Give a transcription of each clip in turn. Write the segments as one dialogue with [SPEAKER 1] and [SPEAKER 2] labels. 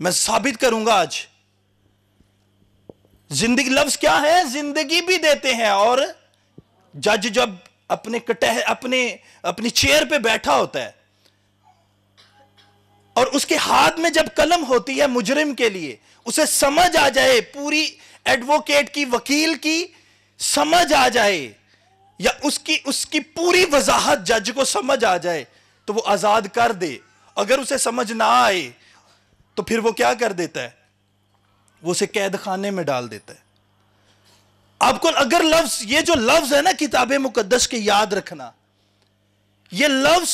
[SPEAKER 1] میں ثابت کروں گا آج. زندگی لفظ کیا ہے؟ زندگی بھی دیتے ہیں. اور جج جب اپنی چیئر پہ بیٹھا ہوتا ہے اور اس کے ہاتھ میں جب قلم ہوتی ہے مجرم کے لیے، اسے سمجھ آ جائے، پوری ایڈوکیٹ کی، وکیل کی سمجھ آ جائے، یا اس کی پوری وضاحت جج کو سمجھ آ جائے تو وہ آزاد کر دے. اگر اسے سمجھ نہ آئے تو پھر وہ کیا کر دیتا ہے؟ وہ اسے قید خانے میں ڈال دیتا ہے. آپ کو اگر لفظ، یہ جو لفظ ہے نا کتاب مقدس کے، یاد رکھنا، یہ لفظ،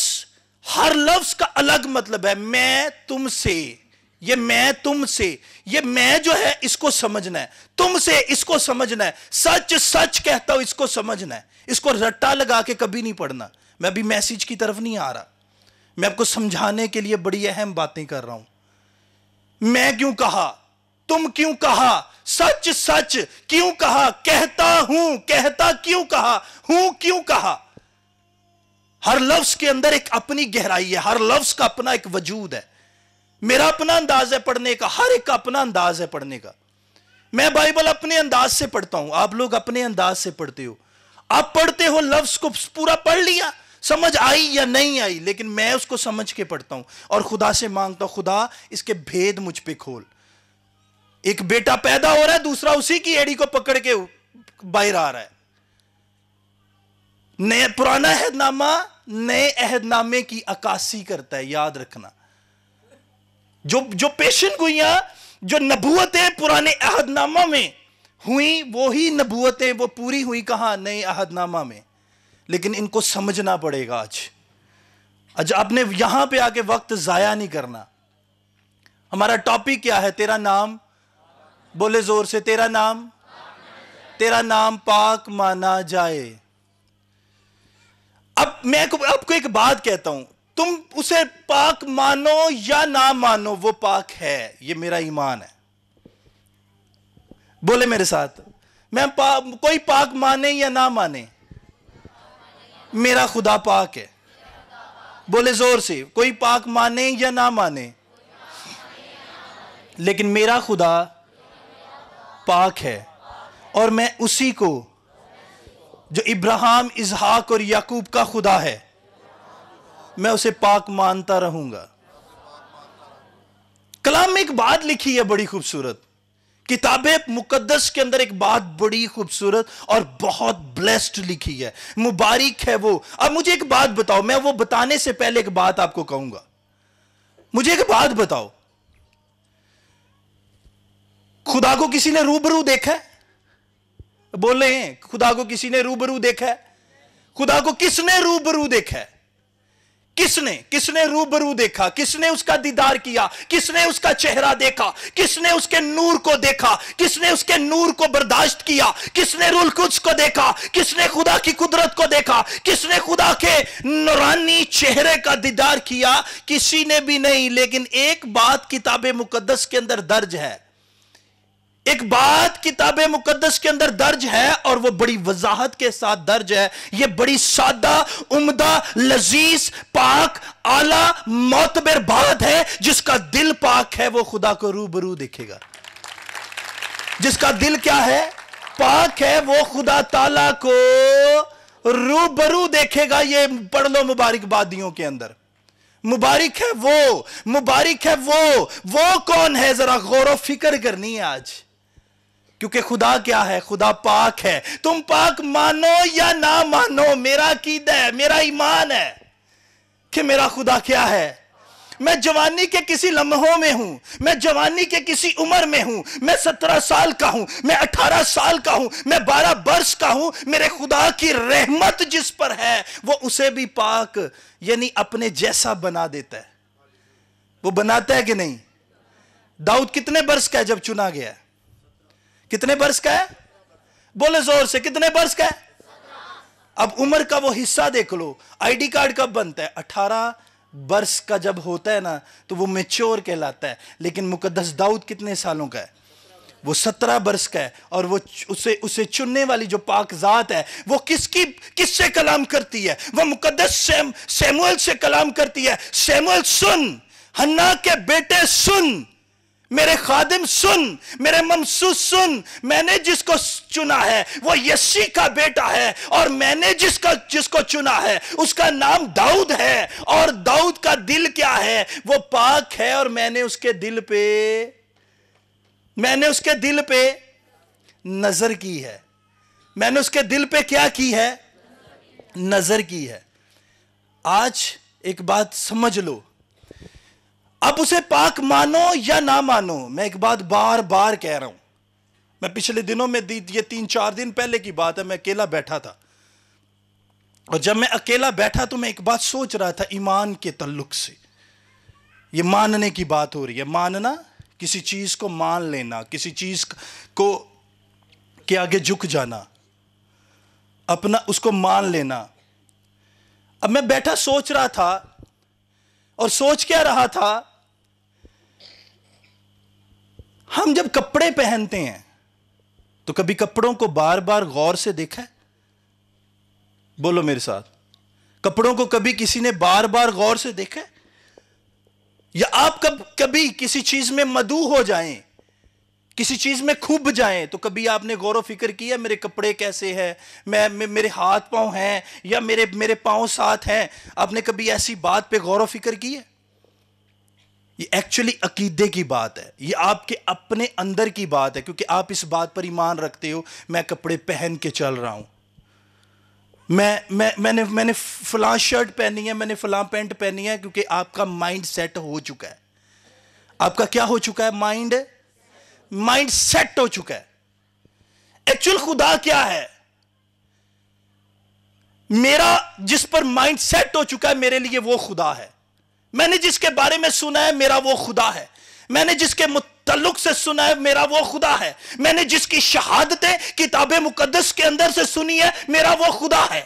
[SPEAKER 1] ہر لفظ کا الگ مطلب ہے. میں تم سے، یہ میں تم سے، یہ میں جو ہے اس کو سمجھنا ہے، تم سے اس کو سمجھنا ہے، سچ سچ کہتا ہوں اس کو سمجھنا ہے. اس کو رٹا لگا کے کبھی نہیں پڑھنا. میں ابھی میسیج کی طرف نہیں آ رہا، میں آپ کو سمجھانے کے لیے بڑی اہم باتیں کر رہا ہوں. میں کیوں کہا، تم کیوں کہا، سچ سچ کیوں کہا، کہتا ہوں، کہتا کیوں کہا، ہوں کیوں کہا. ہر لفظ کے اندر ایک اپنی گہرائی ہے، ہر لفظ کا اپنا ایک وجود ہے. میرا اپنا انداز ہے پڑھنے کا، ہر ایک کا اپنا انداز ہے پڑھنے کا. میں بائبل اپنے انداز سے پڑھتا ہوں، آپ لوگ اپنے انداز سے پڑھتے ہو. آپ پڑھتے ہو، لفظ کو پورا پڑھ لیا، سمجھ آئی یا نہیں آئی، لیکن میں اس کو سمجھ کے پڑھتا ہوں اور خدا سے مانگتا ہوں، خدا اس کے بھید مجھ پہ کھول. ایک بیٹا پیدا ہو رہا ہے، دوسرا اسی کی ایڑی کو پکڑ کے باہر آ رہا ہے. پرانا عہد نامہ نئے عہد نامے کی عکاسی کرتا ہے. یاد رکھنا، جو پیشن گوئیاں، جو نبوتیں پرانے عہد نامہ میں ہوئیں، وہی نبوتیں وہ پوری ہوئی کہاں؟ نئے عہد نامہ میں. لیکن ان کو سمجھنا پڑے گا. آج آپ نے یہاں پہ آ کے وقت ضائع نہیں کرنا. ہمارا ٹاپک کیا ہے؟ تیرا نام، بولے زور سے، تیرا نام، تیرا نام پاک مانا جائے. اب میں آپ کو ایک بات کہتا ہوں، تم اسے پاک مانو یا نہ مانو، وہ پاک ہے. یہ میرا ایمان ہے. بولے میرے ساتھ، میں کوئی پاک مانے یا نہ مانے، میرا خدا پاک ہے. بولے زور سے، کوئی پاک مانے یا نہ مانے، لیکن میرا خدا پاک ہے. اور میں اسی کو، جو ابراہیم، اسحاق اور یعقوب کا خدا ہے، میں اسے پاک مانتا رہوں گا. کلام میں ایک بات لکھی ہے بڑی خوبصورت، کتاب مقدس کے اندر ایک بات بڑی خوبصورت اور بہت بلیسڈ لکھی ہے، مبارک ہے وہ. اب مجھے ایک بات بتاؤ، میں وہ بتانے سے پہلے ایک بات آپ کو کہوں گا. مجھے ایک بات بتاؤ، خدا کو کسی نے روبرو دیکھا ہے؟ بولے ہیں، خدا کو کسی نے روبرو دیکھا ہے؟ خدا کو کس نے روبرو دیکھا ہے؟ کس نے روبرو دیکھا؟ کس نے اس کا دیدار کیا؟ کس نے اس کا چہرہ دیکھا؟ کس نے اس کے نور کو دیکھا؟ کس نے اس کے نور کو برداشت کیا؟ کس نے روح القدس کو دیکھا؟ کس نے خدا کی قدرت کو دیکھا؟ کس نے خدا کے نورانی چہرے کا دیدار کیا؟ کسی نے بھی نہیں. لیکن ایک بات کتاب مقدس کے اندر درج ہے، ایک بات کتاب مقدس کے اندر درج ہے، اور وہ بڑی وضاحت کے ساتھ درج ہے. یہ بڑی سادہ، عمدہ، لذیذ، پاک، اعلیٰ، معتبر بات ہے. جس کا دل پاک ہے وہ خدا کو روبرو دیکھے گا. جس کا دل کیا ہے؟ پاک ہے، وہ خدا تعالیٰ کو روبرو دیکھے گا. یہ پڑھ لو مبارک بادیوں کے اندر. مبارک ہے وہ، مبارک ہے وہ کون ہے؟ ذرا غور و فکر کرنی ہے آج، کیونکہ خدا کیا ہے؟ خدا پاک ہے. تم پاک مانو یا نہ مانو، میرا عقیدہ ہے، میرا ایمان ہے کہ میرا خدا کیا ہے. میں جوانی کے کسی لمحوں میں ہوں، میں جوانی کے کسی عمر میں ہوں، میں 17 سال کا ہوں، میں 18 سال کا ہوں، میں 12 برس کا ہوں. میرے خدا کی رحمت جس پر ہے وہ اسے بھی پاک، یعنی اپنے جیسا بنا دیتا ہے. وہ بناتا ہے کہ نہیں؟ داؤد کتنے برس کا ہے جب چنا گیا؟ کتنے برس کا ہے؟ بولے زور سے، کتنے برس کا ہے؟ اب عمر کا وہ حصہ دیکھ لو. آئی ڈی کارڈ کب بنتا ہے؟ 18 برس کا جب ہوتا ہے نا تو وہ میچور کہلاتا ہے. لیکن مقدس داؤد کتنے سالوں کا ہے؟ وہ 17 برس کا ہے. اور وہ اسے چننے والی جو پاک ذات ہے وہ کس سے کلام کرتی ہے؟ وہ مقدس سیموئل سے کلام کرتی ہے. سیموئل سن، ہنا کے بیٹے سن، میرے خادم سن، میرے ممسوس سن، میں نے جس کو چنا ہے وہ یسی کا بیٹا ہے، اور میں نے جس کو چنا ہے اس کا نام داؤد ہے، اور داؤد کا دل کیا ہے؟ وہ پاک ہے، اور میں نے اس کے دل پہ نظر کی ہے۔ میں نے اس کے دل پہ کیا کی ہے؟ نظر کی ہے۔ آج ایک بات سمجھ لو، اب اسے پاک مانو یا نہ مانو، میں ایک بات بار بار کہہ رہا ہوں۔ میں پچھلے دنوں میں یہ 3-4 دن پہلے کی بات ہے، میں اکیلا بیٹھا تھا، اور جب میں اکیلا بیٹھا تو میں ایک بات سوچ رہا تھا ایمان کے تعلق سے۔ یہ ماننے کی بات ہو رہی ہے، ماننا، کسی چیز کو مان لینا، کسی چیز کو کے آگے جھک جانا، اپنا اس کو مان لینا۔ اب میں بیٹھا سوچ رہا تھا، اور سوچ کیا رہا تھا، ہم جب کپڑے پہنتے ہیں تو کبھی کپڑوں کو بار بار غور سے دیکھا ہے؟ بولو میرے ساتھ، کپڑوں کو کبھی کسی نے بار بار غور سے دیکھا ہے؟ یا آپ کبھی کسی چیز میں مدعو ہو جائیں، کسی چیز میں کھب جائیں، تو کبھی آپ نے غور و فکر کیا میرے کپڑے کیسے ہیں، میرے ہاتھ پاؤں ہیں یا میرے پاؤں ساتھ ہیں؟ آپ نے کبھی ایسی بات پہ غور و فکر کی ہے؟ یہ ایکچولی عقیدے کی بات ہے، یہ آپ کے اپنے اندر کی بات ہے، کیونکہ آپ اس بات پر ایمان رکھتے ہو میں کپڑے پہن کے چل رہا ہوں، میں نے فلاں شرٹ پہنی ہے، میں نے فلاں پینٹ پہنی ہے، کیونکہ آپ کا مائنڈ سیٹ ہو چکا ہے۔ آپ کا کیا ہو چکا ہے؟ مائنڈ سیٹ ہو چکا ہے۔ ایکچوئل خدا کیا ہے؟ میرا جس پر مائنڈ سیٹ ہو چکا ہے میرے لیے وہ خدا ہے۔ میں نے جس کے بارے میں سنا ہے میرا وہ خدا ہے۔ میں نے جس کے متعلق سے سنا ہے میرا وہ خدا ہے۔ میں نے جس کی شہادتیں کتاب مقدس کے اندر سے سنی ہے میرا وہ خدا ہے،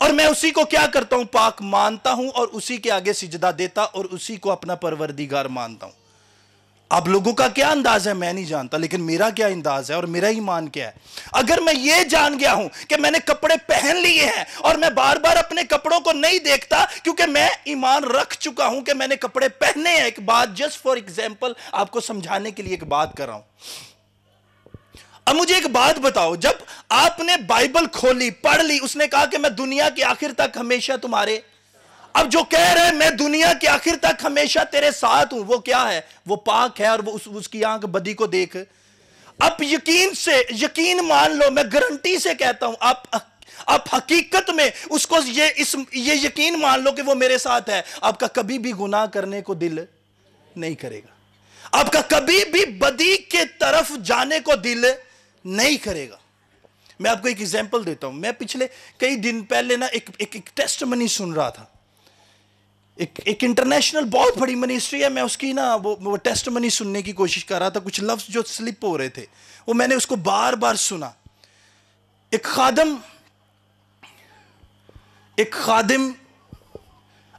[SPEAKER 1] اور میں اسی کو کیا کرتا ہوں؟ پاک مانتا ہوں، اور اسی کے آگے سجدہ دیتا اور اسی کو اپنا پروردگار مانتا ہوں۔ آپ لوگوں کا کیا انداز ہے میں نہیں جانتا، لیکن میرا کیا انداز ہے اور میرا ایمان کیا ہے؟ اگر میں یہ جان گیا ہوں کہ میں نے کپڑے پہن لیے ہیں اور میں بار بار اپنے کپڑوں کو نہیں دیکھتا کیونکہ میں ایمان رکھ چکا ہوں کہ میں نے کپڑے پہنے ہیں، ایک بات جسٹ فار ایگزامپل آپ کو سمجھانے کے لیے ایک بات کر رہا ہوں۔ اب مجھے ایک بات بتاؤ، جب آپ نے بائبل کھولی، پڑھ لی، اس نے کہا کہ میں دنیا کے آخر تک ہمیشہ تمہارے، اب جو کہہ رہے ہیں میں دنیا کے آخر تک ہمیشہ تیرے ساتھ ہوں، وہ کیا ہے؟ وہ پاک ہے، اور وہ اس کی آنکھ بدی کو دیکھ۔ اب یقین مان لو، میں گارنٹی سے کہتا ہوں، آپ حقیقت میں اس کو یہ یقین مان لو کہ وہ میرے ساتھ ہے، آپ کا کبھی بھی گناہ کرنے کو دل نہیں کرے گا، آپ کا کبھی بھی بدی کے طرف جانے کو دل نہیں کرے گا۔ میں آپ کو ایک ایگزامپل دیتا ہوں۔ میں پچھلے کئی دن پہلے نا ایک ٹیسٹمنی سن رہا تھا، ایک انٹرنیشنل بہت بڑی منسٹری ہے، میں اس کی نا وہ ٹیسٹمنی سننے کی کوشش کر رہا تھا، کچھ لفظ جو سلپ ہو رہے تھے وہ میں نے اس کو بار بار سنا۔ ایک خادم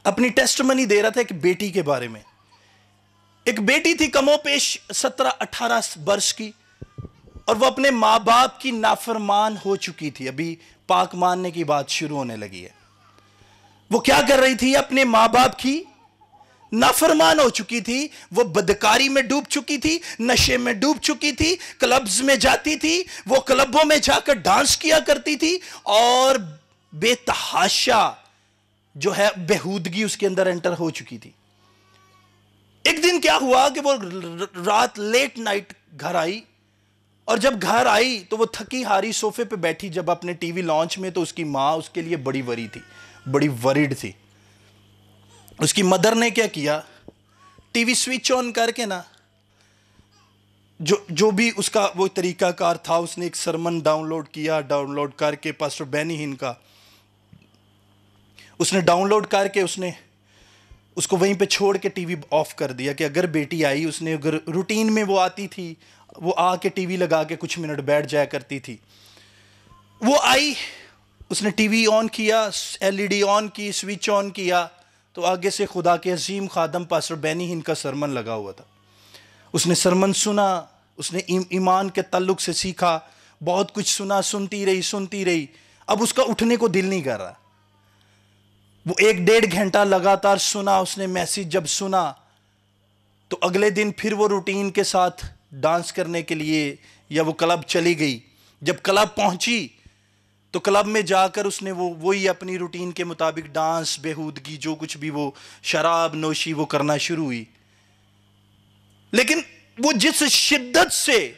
[SPEAKER 1] اپنی ٹیسٹمنی دے رہا تھا ایک بیٹی کے بارے میں۔ ایک بیٹی تھی کم و پیش 17-18 برس کی، اور وہ اپنے ماں باپ کی نافرمان ہو چکی تھی، ابھی پاک ماننے کی بات شروع ہونے لگی ہے۔ وہ کیا کر رہی تھی؟ اپنے ماں باپ کی نافرمان ہو چکی تھی، وہ بدکاری میں ڈوب چکی تھی، نشے میں ڈوب چکی تھی، کلبز میں جاتی تھی، وہ کلبوں میں جا کر ڈانس کیا کرتی تھی، اور بے تحاشا جو ہے بےہودگی اس کے اندر انٹر ہو چکی تھی۔ ایک دن کیا ہوا کہ وہ رات لیٹ نائٹ گھر آئی، اور جب گھر آئی تو وہ تھکی ہاری صوفے پہ بیٹھی جب اپنے ٹی وی لانچ میں، تو اس کی ماں اس کے لیے بڑی وری تھی، بڑی وریڈ تھی۔ اس کی مدر نے کیا کیا؟ ٹی وی سوئچ آن کر کے نا، جو بھی اس کا وہ طریقہ کار تھا، اس نے ایک سرمن ڈاؤن لوڈ کر کے پاسٹر بینی ہن کا اس نے ڈاؤن لوڈ کر کے اس کو وہیں پہ چھوڑ کے ٹی وی آف کر دیا کہ اگر بیٹی آئی، اس نے اگر روٹین میں وہ آتی تھی، وہ آ کے ٹی وی لگا کے کچھ منٹ بیٹھ جایا کرتی تھی۔ وہ آئی، اس نے ٹی وی آن کیا، ایل ای ڈی آن کی، سوئچ آن کیا، تو آگے سے خدا کے عظیم خادم پاسٹر بینی ہن کا سرمن لگا ہوا تھا۔ اس نے سرمن سنا، اس نے ایمان کے تعلق سے سیکھا، بہت کچھ سنا، سنتی رہی۔ اب اس کا اٹھنے کو دل نہیں کر رہا۔ وہ 1-1.5 گھنٹہ لگاتار سنا، اس نے میسیج جب سنا، تو اگلے دن پھر وہ روٹین کے ساتھ ڈانس کرنے کے لیے یا وہ کلب چلی گئی. جب کلب پہنچی تو کلب میں جا کر اس نے وہی اپنی روٹین کے مطابق ڈانس، بےہودگی، جو کچھ بھی وہ شراب نوشی وہ کرنا شروع ہوئی. لیکن وہ جس شدت سے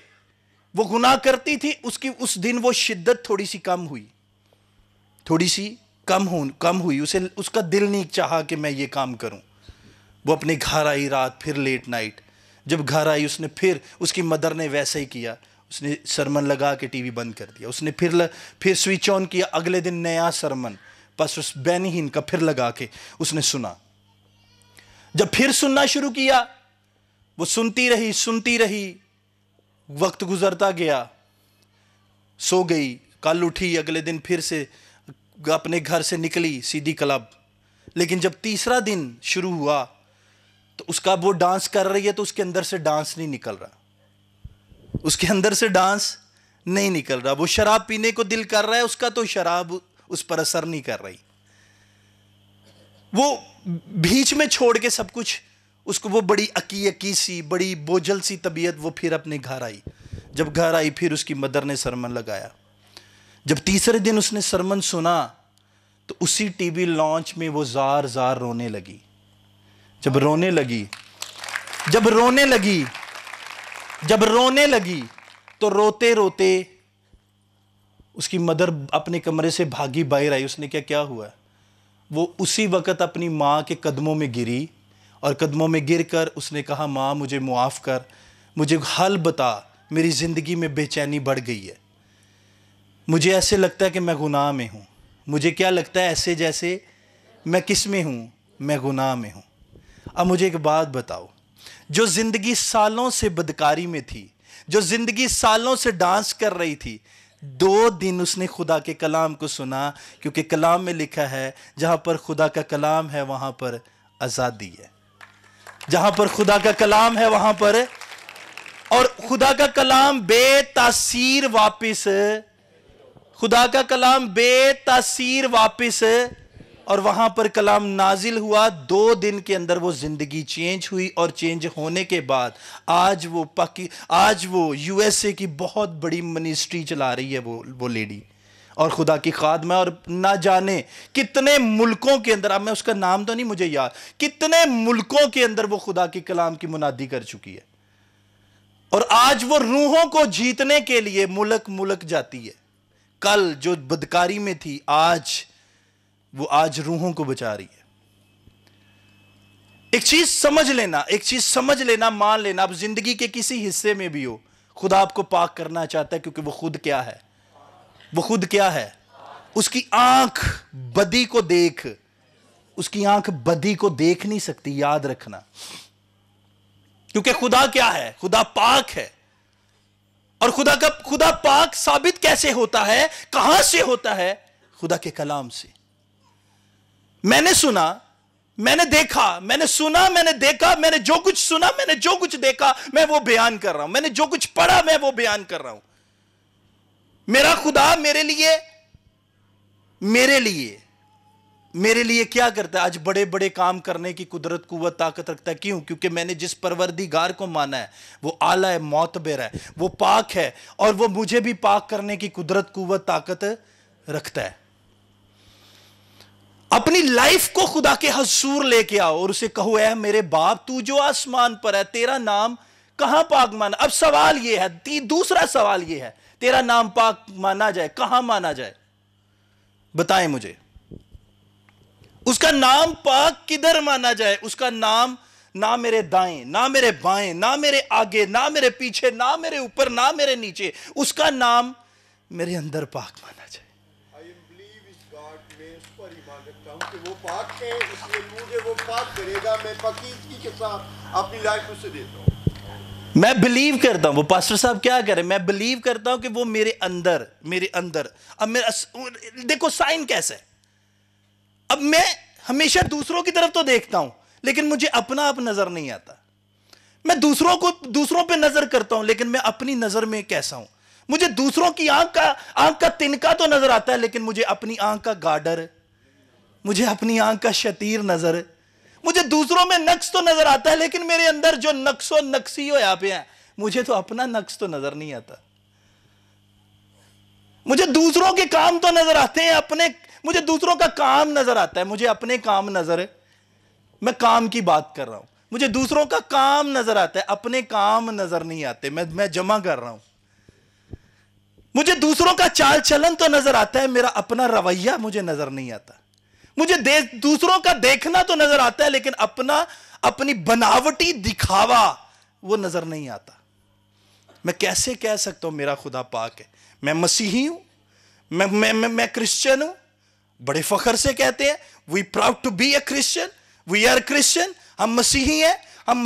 [SPEAKER 1] وہ گناہ کرتی تھی اس دن وہ شدت تھوڑی سی کم ہوئی، کم ہوئی. اس کا دل نہیں چاہا کہ میں یہ کام کروں. وہ اپنے گھر آئی رات، پھر لیٹ نائٹ. جب گھر آئی اس نے پھر اس کی مدر نے ویسا ہی کیا. اس نے سرمن لگا کے ٹی وی بند کر دیا. اس نے پھر سوئچ آن کیا. اگلے دن نیا سرمن پاسٹر بینی ہین کا پھر لگا کے اس نے سنا. جب پھر سننا شروع کیا وہ سنتی رہی. وقت گزرتا گیا، سو گئی. کل اٹھی، اگلے دن پھر سے اپنے گھر سے نکلی سیدھی کلب. لیکن جب تیسرا دن شروع ہوا تو اس کا وہ ڈانس کر رہی ہے تو اس کے اندر سے ڈانس نہیں نکل رہا. وہ شراب پینے کو دل کر رہا ہے، اس کا تو شراب اس پر اثر نہیں کر رہی. وہ بیچ میں چھوڑ کے سب کچھ، اس کو وہ بڑی اکی سی، بڑی بوجھل سی طبیعت، وہ پھر اپنے گھر آئی. جب گھر آئی پھر اس کی مدر نے سرمن لگایا. جب تیسرے دن اس نے سرمن سنا تو اسی ٹی وی لانچ میں وہ زار رونے لگی. جب رونے لگی تو روتے اس کی مدر اپنے کمرے سے بھاگی باہر آئی. اس نے کیا ہوا ہے؟ وہ اسی وقت اپنی ماں کے قدموں میں گری اور قدموں میں گر کر اس نے کہا، ماں مجھے معاف کر، مجھے حل بتا، میری زندگی میں بے چینی بڑھ گئی ہے. مجھے ایسے لگتا ہے کہ میں گناہ میں ہوں. مجھے کیا لگتا ہے ایسے جیسے میں کس میں ہوں؟ میں گناہ میں ہوں. اب مجھے ایک بات بتاؤ، جو زندگی سالوں سے بدکاری میں تھی، جو زندگی سالوں سے ڈانس کر رہی تھی، 2 دن اس نے خدا کے کلام کو سنا، کیونکہ کلام میں لکھا ہے جہاں پر خدا کا کلام ہے وہاں پر آزادی ہے. جہاں پر خدا کا کلام ہے وہاں پر، اور خدا کا کلام بے تاثیر واپس اور وہاں پر کلام نازل ہوا. 2 دن کے اندر وہ زندگی چینج ہوئی، اور چینج ہونے کے بعد آج وہ یو ایس اے کی بہت بڑی منسٹری چلا رہی ہے وہ لیڈی، اور خدا کی خادمہ. اور نہ جانے کتنے ملکوں کے اندر، اب میں اس کا نام تو نہیں مجھے یاد، کتنے ملکوں کے اندر وہ خدا کے کلام کی منادی کر چکی ہے. اور آج وہ روحوں کو جیتنے کے لیے ملک جاتی ہے. کل جو بدکاری میں تھی، آج روحوں کو بچا رہی ہے. ایک چیز سمجھ لینا، مان لینا، اب زندگی کے کسی حصے میں بھی ہو، خدا آپ کو پاک کرنا چاہتا ہے، کیونکہ وہ خود کیا ہے؟ اس کی آنکھ بدی کو دیکھ نہیں سکتی، یاد رکھنا. کیونکہ خدا کیا ہے؟ خدا پاک ہے. اور خدا پاک ثابت کیسے ہوتا ہے؟ کہاں سے ہوتا ہے؟ خدا کے کلام سے. میں نے سنا، میں نے دیکھا، میں نے سنا، میں نے دیکھا، میں نے جو کچھ سنا، میں نے جو کچھ دیکھا، میں وہ بیان کر رہا ہوں. میں نے جو کچھ پڑھا میں وہ بیان کر رہا ہوں. میرا خدا میرے لیے کیا کرتا ہے؟ آج بڑے بڑے کام کرنے کی قدرت، قوت، طاقت رکھتا ہے. کیوں؟ کیونکہ میں نے جس پروردگار کو مانا ہے وہ اعلیٰ ہے، معتبر ہے، وہ پاک ہے، اور وہ مجھے بھی پاک کرنے کی قدرت، قوت، طاقت رکھتا ہے. اپنی لائف کو خدا کے حضور لے کے آؤ اور اسے کہو، اے میرے باپ، تو جو آسمان پر ہے، تیرا نام کہاں پاک مانا؟ اب سوال یہ ہے، دوسرا سوال یہ ہے، تیرا نام پاک مانا جائے، کہاں مانا جائے؟ بتائیں مجھے. اس کا نام پاک کدھر مانا جائے؟ اس کا نام نہ میرے دائیں، نہ میرے بائیں، نہ میرے آگے، نہ میرے پیچھے، نہ میرے اوپر، نہ میرے نیچے. اس کا نام میرے اندر پاک مانا جائے.
[SPEAKER 2] میں اس پر ایمان رکھتا ہوں کہ وہ پاک ہے، اس لیے مجھے وہ پاک کرے گا. میں پاکیزگی کے ساتھ اپنی لائف اسے دیتا ہوں.
[SPEAKER 1] میں بلیو کرتا ہوں. وہ پاسٹر صاحب کیا کہہ رہے ہیں؟ میں بلیو کرتا ہوں کہ وہ میرے اندر. اب دیکھو سائن کیسا ہے. اب میں ہمیشہ دوسروں کی طرف تو دیکھتا ہوں، لیکن مجھے اپنا اب نظر نہیں آتا. میں دوسروں پہ نظر کرتا ہوں، لیکن میں اپنی نظر میں کیسا ہوں؟ مجھے دوسروں کی آنکھ کا تنکا تو نظر آتا ہے، لیکن مجھے اپنی آنکھ کا گاڈر، مجھے اپنی آنکھ کا شتیر نظر، مجھے دوسروں میں نقص تو نظر آتا ہے لیکن میرے اندر جو نقص و نقصی ہویا پہ ہیں مجھے تو اپنا نقص تو نظر نہیں آتا. مجھے دوسروں کے کام تو نظر آتے ہیں, مجھے دوسروں کا کام نظر آتا ہے, مجھے اپنے کام نظر ہے. میں کام کی بات کر رہا ہوں. مجھے دوسروں کا کام نظر آتا ہے, اپنے کام نظر نہیں آتے. میں جمع کر رہا ہوں. مجھے دوسروں کا چال چلن تو نظر آتا ہے, میرا اپنا رویہ مجھے نظر نہیں آتا. مجھے دوسروں کا دیکھنا تو نظر آتا ہے لیکن اپنی بناوٹی دکھاوا وہ نظر نہیں آتا. میں کیسے کہہ سکتا ہوں میرا خدا پاک ہے؟ میں مسیحی ہوں, میں کرسچن ہوں, بڑے فخر سے کہتے ہیں we proud to be a Christian, we are Christian. ہم مسیحی ہیں, ہم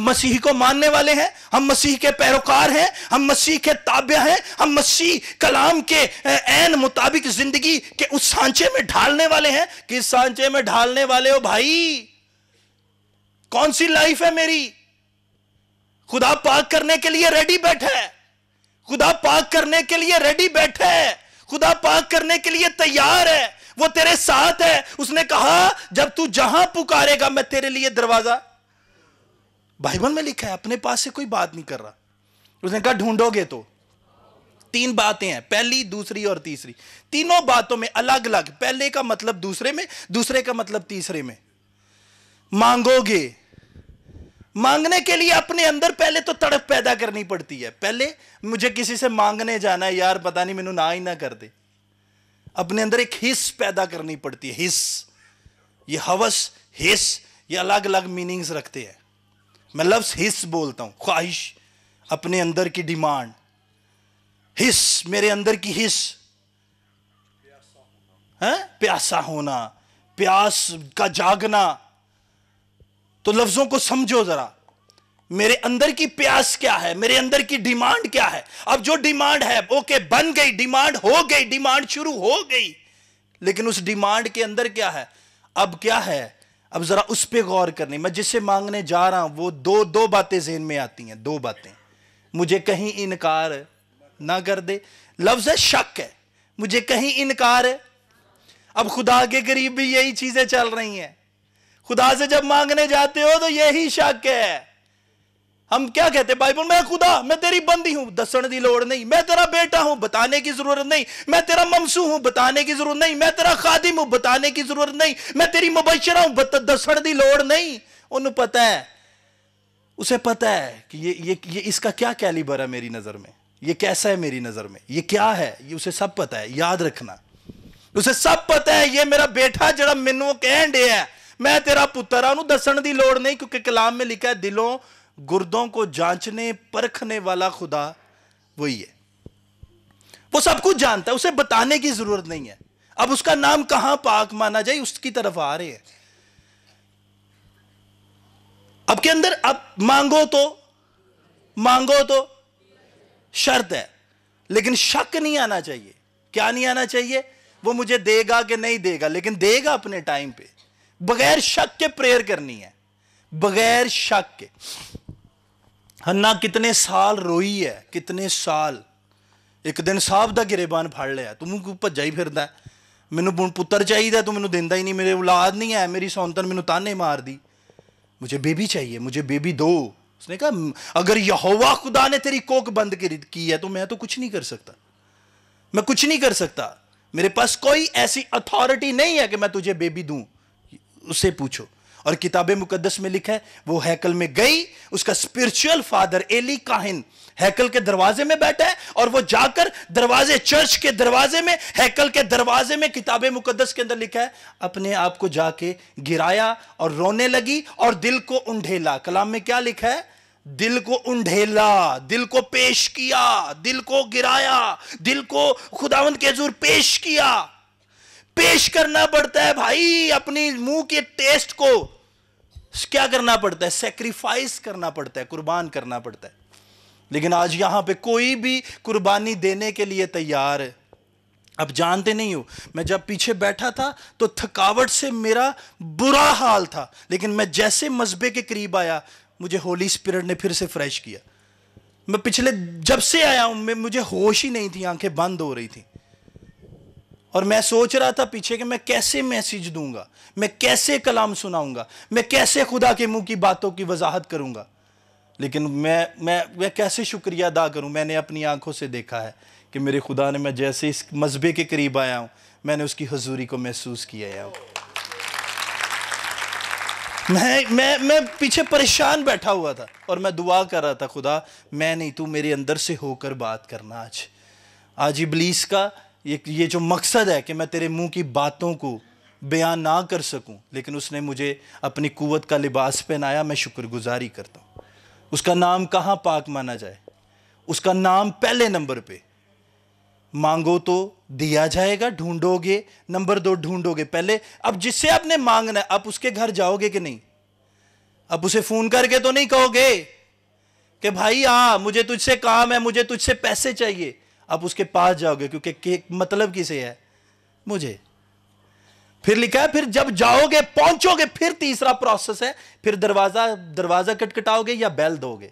[SPEAKER 1] مسیحی کو ماننے والے ہیں, ہم مسیح کے پیروکار ہیں, ہم مسیح کے تابع ہیں, ہم مسیح کلام کے عین مطابق زندگی کے اس سانچے میں ڈھالنے والے ہیں. کس سانچے میں ڈھالنے والے ہو بھائی؟ کون سی لائف ہے میری؟ خدا پاک کرنے کے لیے ریڈی بیٹھا ہے, خدا پاک کرنے کے لیے ریڈی بیٹھا ہے, خدا پاک کرنے کے لیے تیار ہے. وہ تیرے ساتھ ہے. اس نے کہا جب تو جہاں پکارے گا میں تیرے لیے دروازہ. بائبل میں لکھا ہے, اپنے پاس سے کوئی بات نہیں کر رہا. اس نے کہا ڈھونڈو گے تو. 3 باتیں ہیں, پہلی, دوسری اور تیسری. تینوں باتوں میں الگ الگ, پہلے کا مطلب دوسرے میں, دوسرے کا مطلب تیسرے میں. مانگو گے. مانگنے کے لیے اپنے اندر پہلے تو تڑپ پیدا کرنی پڑتی ہے. پہلے مجھے کسی سے مانگنے جانا ہے, یار پتہ نہیں مینوں نہ ہی نہ کر دے. اپنے اندر ایک حس پیدا کرنی پڑتی ہے. حس, یہ ہوس, حس, یہ الگ الگ میننگز رکھتے ہیں. میں لفظ حس بولتا ہوں, خواہش, اپنے اندر کی ڈیمانڈ. حس, میرے اندر کی حس, پیاسا ہونا, پیاس کا جاگنا. تو لفظوں کو سمجھو ذرا, میرے اندر کی پیاس کیا ہے, میرے اندر کی ڈیمانڈ کیا ہے. اب جو ڈیمانڈ ہے اوکے بن گئی, ڈیمانڈ ہو گئی, ڈیمانڈ شروع ہو گئی, لیکن اس ڈیمانڈ کے اندر کیا ہے, اب کیا ہے, اب ذرا اس پہ غور کرنی. میں جس سے مانگنے جا رہا ہوں وہ دو باتیں ذہن میں آتی ہیں, 2 باتیں. مجھے کہیں انکار نہ کر دے, لفظ ہے شک ہے, مجھے کہیں انکار ہے. اب خدا کے قریب بھی یہی چیزیں چل رہی ہیں. خدا سے جب مانگنے جاتے ہو تو یہی شک ہے. ہم کیا کہتے ہیں بائبل میں, خدا میں تیری بندی ہوں, دسن دی لوڑ نہیں. میں تیرا بیٹا ہوں, بتانے کی ضرورت نہیں. میں تیرا ممسو ہوں, بتانے کی ضرورت نہیں. میں تیرا خادم ہوں, بتانے کی ضرورت نہیں. میں تیری مبشرہ ہوں, دسن دی لوڑ نہیں. انہوں پتہ ہے, اسے پتہ ہے کہ یہ اس کا کیا کیلیبر ہے میری نظر میں, یہ کیسا ہے میری نظر میں, یہ کیا ہے, یہ اسے سب پتہ ہے. یاد رکھنا, اسے سب پتہ ہے یہ میرا بیٹا جڑا مینوں کہن دے ہے میں تیرا پتر ہوں, دسن دی لوڑ نہیں. کیونکہ کلام میں لکھا ہے دلوں گردوں کو جانچنے پرکھنے والا خدا وہی ہے. وہ سب کچھ جانتا ہے, اسے بتانے کی ضرورت نہیں ہے. اب اس کا نام کہاں پاک مانا جائے, اس کی طرف آ رہے ہیں. اب کے اندر اب مانگو تو شرط ہے, لیکن شک نہیں آنا چاہیے. کیا نہیں آنا چاہیے؟ وہ مجھے دے گا کہ نہیں دے گا, لیکن دے گا اپنے ٹائم پہ. بغیر شک کے پریئر کرنی ہے, بغیر شک کے. ہنا کتنے سال روئی ہے, کتنے سال. ایک دن صاحب دا گریبان پھاڑ لیا, تم کو بھجا ہی پھردا ہے, مینوں پتر چاہیے تو مینوں دیندا ہی نہیں, میرے اولاد نہیں ہے, میری سونتن مینوں تانے مار دی, مجھے بیبی چاہیے, مجھے بیبی دو. اس نے کہا اگر یہوہ خدا نے تیری کوک بند کی ہے تو میں تو کچھ نہیں کر سکتا, میں کچھ نہیں کر سکتا. میرے پاس کوئی ایسی اتھارٹی نہیں ہے کہ میں تجھے بیبی دوں. اس سے پوچھو. اور کتاب مقدس میں لکھا ہے وہ ہیکل میں گئی, اس کا اسپرچول فادر ایلی کاہن ہیکل کے دروازے میں بیٹھا ہے, اور وہ جا کر دروازے, چرچ کے دروازے میں, ہیکل کے دروازے میں, کتاب مقدس کے اندر لکھا ہے اپنے آپ کو جا کے گرایا اور رونے لگی اور دل کو انڈھیلا. کلام میں کیا لکھا ہے؟ دل کو انڈھیلا, دل کو پیش کیا, دل کو گرایا, دل کو خداوند کے حضور پیش کیا. پیش کرنا پڑتا ہے بھائی, اپنی منہ کے ٹیسٹ کو کیا کرنا پڑتا ہے؟ سیکریفائس کرنا پڑتا ہے, قربان کرنا پڑتا ہے. لیکن آج یہاں پہ کوئی بھی قربانی دینے کے لیے تیار ہے. اب جانتے نہیں ہو, میں جب پیچھے بیٹھا تھا تو تھکاوٹ سے میرا برا حال تھا, لیکن میں جیسے مذبے کے قریب آیا مجھے ہولی اسپرٹ نے پھر سے فریش کیا. میں پچھلے جب سے آیا ہوں مجھے ہوش ہی نہیں تھی, آنکھیں بند ہو رہی تھی. اور میں سوچ رہا تھا پیچھے کہ میں کیسے میسیج دوں گا, میں کیسے کلام سناؤں گا, میں کیسے خدا کے منہ کی باتوں کی وضاحت کروں گا. لیکن میں کیسے شکریہ ادا کروں. میں نے اپنی آنکھوں سے دیکھا ہے کہ میرے خدا نے, میں جیسے اس مذبے کے قریب آیا ہوں, میں نے اس کی حضوری کو محسوس کیا ہے. میں پیچھے پریشان بیٹھا ہوا تھا اور میں دعا کر رہا تھا, خدا میں نہیں, تو میرے اندر سے ہو کر بات کرنا. آج ابلیس کا یہ جو مقصد ہے کہ میں تیرے منہ کی باتوں کو بیان نہ کر سکوں, لیکن اس نے مجھے اپنی قوت کا لباس پہنایا. میں شکر گزاری کرتا ہوں. اس کا نام کہاں پاک مانا جائے؟ اس کا نام پہلے نمبر پہ. مانگو تو دیا جائے گا, ڈھونڈو گے, نمبر 2 ڈھونڈو گے. پہلے اب جس سے آپ نے مانگنا ہے, آپ اس کے گھر جاؤ گے کہ نہیں؟ اب اسے فون کر کے تو نہیں کہو گے کہ بھائی مجھے تجھ سے کام ہے, مجھے تجھ سے پیسے چاہیے. آپ اس کے پاس جاؤ گے, کیونکہ مطلب کسے ہے؟ مجھے. پھر لکھا ہے پھر جب جاؤ گے, پہنچو گے, پھر تیسرا پروسیس ہے, پھر دروازہ کٹکھٹاؤ گے یا بیل دو گے.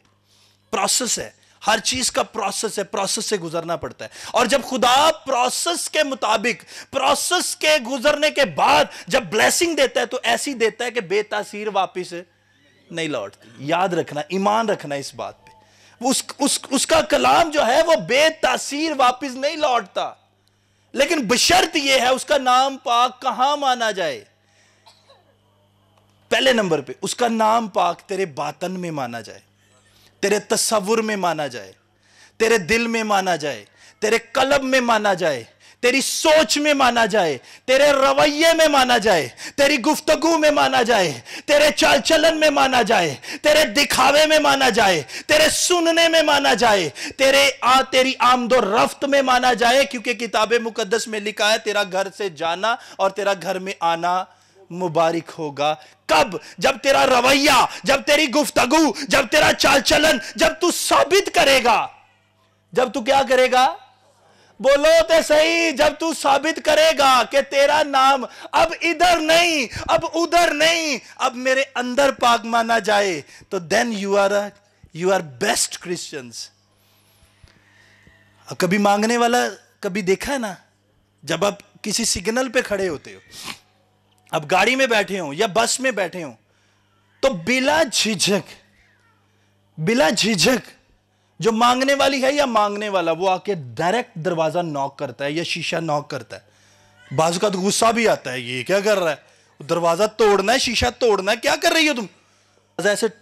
[SPEAKER 1] پروسیس ہے, ہر چیز کا پروسیس ہے, پروسیس سے گزرنا پڑتا ہے. اور جب خدا پروسیس کے مطابق, پروسیس کے گزرنے کے بعد جب بلیسنگ دیتا ہے تو ایسی دیتا ہے کہ بے تاثیر واپس نہیں لوٹتی. یاد رکھنا, ایمان رکھنا اس بات پہ. اس کا کلام جو ہے وہ بے تاثیر واپس نہیں لوٹتا, لیکن بشرط یہ ہے اس کا نام پاک کہاں مانا جائے. پہلے نمبر پہ اس کا نام پاک تیرے باطن میں مانا جائے, تیرے تصور میں مانا جائے, تیرے دل میں مانا جائے, تیرے قلب میں مانا جائے, تیری سوچ میں مانا جائے, تیرے رویے میں مانا جائے, تیری گفتگو میں مانا جائے, تیرے چال چلن میں مانا جائے, تیرے دکھاوے میں مانا جائے, تیرے سننے میں مانا جائے, تیری آمد و رفت میں مانا جائے. کیونکہ کتاب مقدس میں لکھا ہے تیرا گھر سے جانا اور تیرا گھر میں آنا مبارک ہوگا. کب؟ جب تیرا رویہ, جب تیری گفتگو, جب تیرا چال چلن, جب تو ثابت کرے گا. جب تو کیا کرے گا؟ بولو تے صحیح. جب تو ثابت کرے گا کہ تیرا نام اب ادھر نہیں, اب ادھر نہیں, اب میرے اندر پاک مانا جائے, تو then you are best Christians. اب کبھی مانگنے والا کبھی دیکھا ہے نا, جب آپ کسی سگنل پہ کھڑے ہوتے ہو, اب گاڑی میں بیٹھے ہوں یا بس میں بیٹھے ہوں, تو بلا جھجھک جو مانگنے والی ہے یا مانگنے والا, وہ آ کے ڈائریکٹ دروازہ نوک کرتا ہے یا شیشہ نوک کرتا ہے. بعض کا تو غصہ بھی آتا ہے, یہ کیا کر رہا ہے, دروازہ توڑنا ہے, شیشہ توڑنا ہے, کیا کر رہی ہو تم,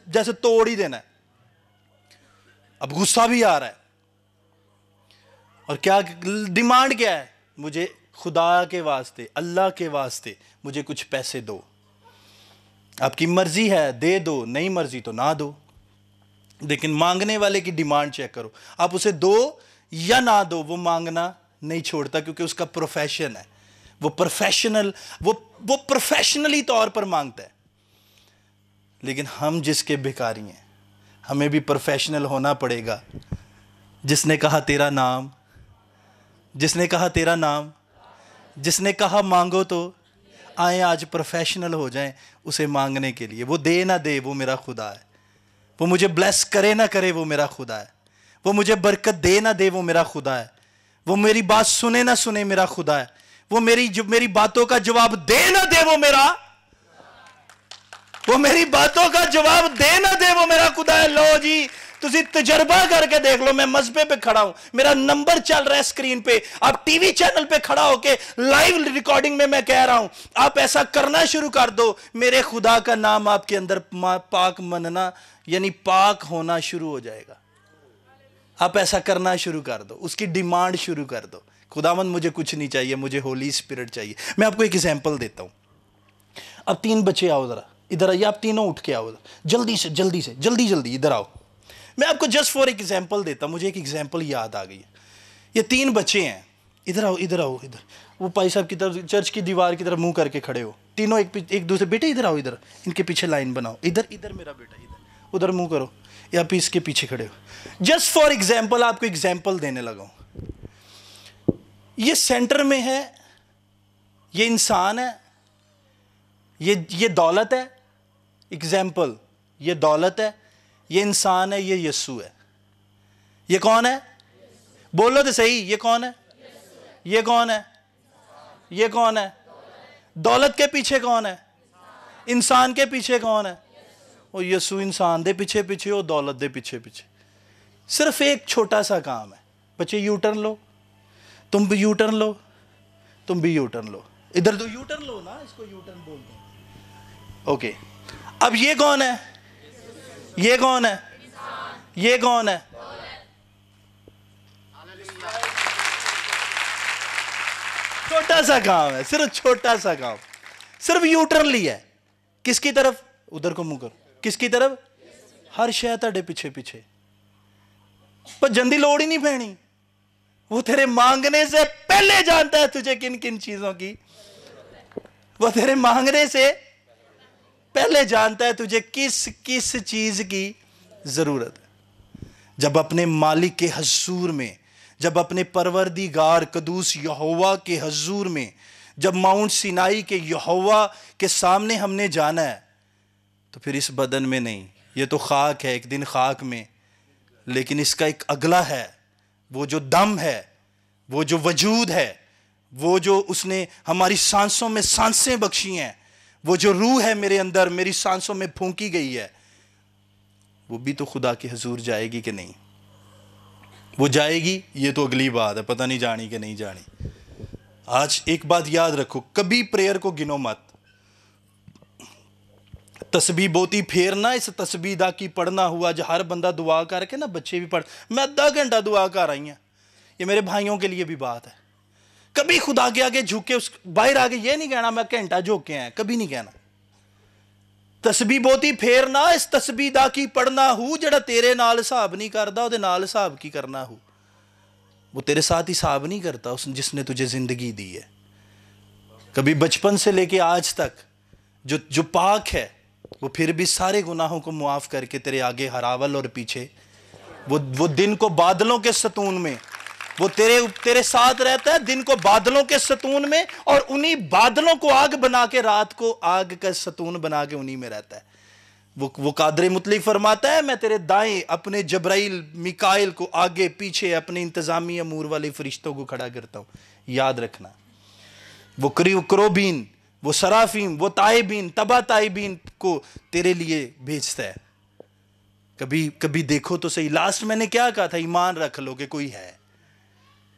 [SPEAKER 1] جیسے توڑ ہی دینا ہے. اب غصہ بھی آ رہا ہے, اور کیا ڈیمانڈ کیا ہے, مجھے خدا کے واسطے, اللہ کے واسطے مجھے کچھ پیسے دو. آپ کی مرضی ہے دے دو, نہیں مرضی تو نہ دو. لیکن مانگنے والے کی ڈیمانڈ چیک کرو, آپ اسے دو یا نہ دو, وہ مانگنا نہیں چھوڑتا, کیونکہ اس کا پروفیشن ہے. وہ پروفیشنلی طور پر مانگتا ہے. لیکن ہم جس کے بھکاری ہیں, ہمیں بھی پروفیشنل ہونا پڑے گا. جس نے کہا تیرا نام, جس نے کہا تیرا نام, جس نے کہا مانگو تو آئیں آج پروفیشنل ہو جائیں اسے مانگنے کے لیے. وہ دے نہ دے وہ میرا خدا ہے, وہ مجھے بلیس کرے نہ کرے وہ میرا خدا ہے, وہ مجھے برکت دے نہ دے وہ میرا خدا ہے, وہ میری بات سنے نہ سنے میرا خدا ہے, وہ میری باتوں کا جواب دے نہ دے وہ میری باتوں کا جواب دے نہ دے وہ میرا خدا ہے. لو جی تسی تجربہ کر کے دیکھ لو, میں مذبے پہ کھڑا ہوں, میرا نمبر چل رہا ہے اسکرین پہ, آپ ٹی وی چینل پہ کھڑا ہو کے لائیو ریکارڈنگ میں کہہ رہا ہوں, آپ ایسا کرنا شروع کر دو, میرے خدا کا نام آپ کے اندر پاک مننا یعنی پاک ہونا شروع ہو جائے گا. آپ ایسا کرنا شروع کر دو, اس کی ڈیمانڈ شروع کر دو. خداوند مجھے کچھ نہیں چاہیے, مجھے ہولی اسپرٹ چاہیے. میں آپ کو ایک ایگزامپل دیتا ہوں. اب 3 بچے آؤ ذرا ادھر آئیے, آپ تینوں اٹھ کے آؤ جلدی ادھر آؤ. میں آپ کو جسٹ فور ایک ایگزامپل دیتا ہوں, مجھے ایک ایگزامپل یاد آ گئی ہے. یہ 3 بچے ہیں, ادھر آؤ. وہ پائی صاحب کی طرف چرچ کی دیوار کی طرف منہ کر کے کھڑے ہو, تینوں ایک دوسرے, بیٹے ادھر آؤ, ادھر ان کے پیچھے لائن بناؤ, ادھر میرا بیٹا, ادھر منہ کرو, یا آپ اس کے پیچھے کھڑے ہو. جسٹ فار ایگزامپل آپ کو ایگزامپل دینے لگا ہوں. یہ سینٹر میں ہے, یہ انسان ہے, یہ دولت ہے. ایگزامپل, یہ دولت ہے, یہ انسان ہے, یہ یسوع ہے. یہ کون ہے؟ بولو تو صحیح, یہ کون ہے؟ یہ کون ہے؟ یہ کون ہے؟ دولت کے پیچھے کون ہے؟ انسان کے پیچھے کون ہے؟ وہ یسو انسان دے پیچھے پیچھے، وہ دولت دے پیچھے پیچھے۔ صرف ایک چھوٹا سا کام ہے، بچے یو ٹرن لو، تم بھی یو ٹرن لو، تم بھی یو ٹرن لو، ادھر تو یو ٹرن لو نا، اس کو یو ٹرن بولتے ہیں۔ اوکے، اب یہ کون ہے؟ یہ کون ہے؟ یہ کون ہے؟ چھوٹا سا کام ہے، صرف چھوٹا سا کام، صرف یو ٹرن لیا ہے۔ کس کی طرف؟ ادھر کو منہ کرو، کس کی طرف؟ ہر شے تہاڈے پیچھے پیچھے، پر جندی لوڑ ہی نہیں پینی۔ وہ تیرے مانگنے سے پہلے جانتا ہے تجھے کن کن چیزوں کی، وہ تیرے مانگنے سے پہلے جانتا ہے تجھے کس کس چیز کی ضرورت ہے۔ جب اپنے مالک کے حضور میں، جب اپنے پروردگار قدوس یہوہ کے حضور میں، جب ماؤنٹ سینائی کے یہوہ کے سامنے ہم نے جانا ہے، تو پھر اس بدن میں نہیں، یہ تو خاک ہے، ایک دن خاک میں، لیکن اس کا ایک اگلا ہے، وہ جو دم ہے، وہ جو وجود ہے، وہ جو اس نے ہماری سانسوں میں سانسیں بخشی ہیں، وہ جو روح ہے میرے اندر میری سانسوں میں پھونکی گئی ہے، وہ بھی تو خدا کے حضور جائے گی کہ نہیں؟ وہ جائے گی، یہ تو اگلی بات ہے، پتہ نہیں جانی کہ نہیں جانی۔ آج ایک بات یاد رکھو، کبھی پریئر کو گنو مت۔ تسبیح بوتی پھیرنا، اس تسبیح دا کی پڑھنا ہوا، جو ہر بندہ دعا کر کے نا، بچے بھی پڑھ، میں آدھا گھنٹہ دعا کر رہی ہیں، یہ میرے بھائیوں کے لیے بھی بات ہے۔ کبھی خدا کے آگے جھک کے باہر آگے یہ نہیں کہنا میں گھنٹہ جھک کے ہیں، کبھی نہیں کہنا۔ تسبیح بوتی پھیرنا، اس تسبیح دا کی پڑھنا ہو، جڑا تیرے نال حساب نہیں کردا، وہ دے نال حساب کی کرنا ہو۔ وہ تیرے ساتھ حساب نہیں کرتا، جس نے تجھے زندگی دی ہے۔ کبھی بچپن سے لے کے آج تک جو پاک ہے، وہ پھر بھی سارے گناہوں کو معاف کر کے تیرے آگے ہراول اور پیچھے، وہ دن کو بادلوں کے ستون میں، وہ تیرے ساتھ رہتا ہے دن کو بادلوں کے ستون میں، اور انہی بادلوں کو آگ بنا کے رات کو آگ کا ستون بنا کے انہی میں رہتا ہے۔ وہ قادر مطلق فرماتا ہے، میں تیرے دائیں اپنے جبرائیل میکائیل کو آگے پیچھے اپنے انتظامی امور والے فرشتوں کو کھڑا کرتا ہوں۔ یاد رکھنا، وہ کروبین، وہ سرافیم، وہ تائبین، تبا تائبین کو تیرے لیے بھیجتا ہے۔ کبھی دیکھو تو صحیح، لاسٹ میں نے کیا کہا تھا؟ ایمان رکھ لو کہ کوئی ہے،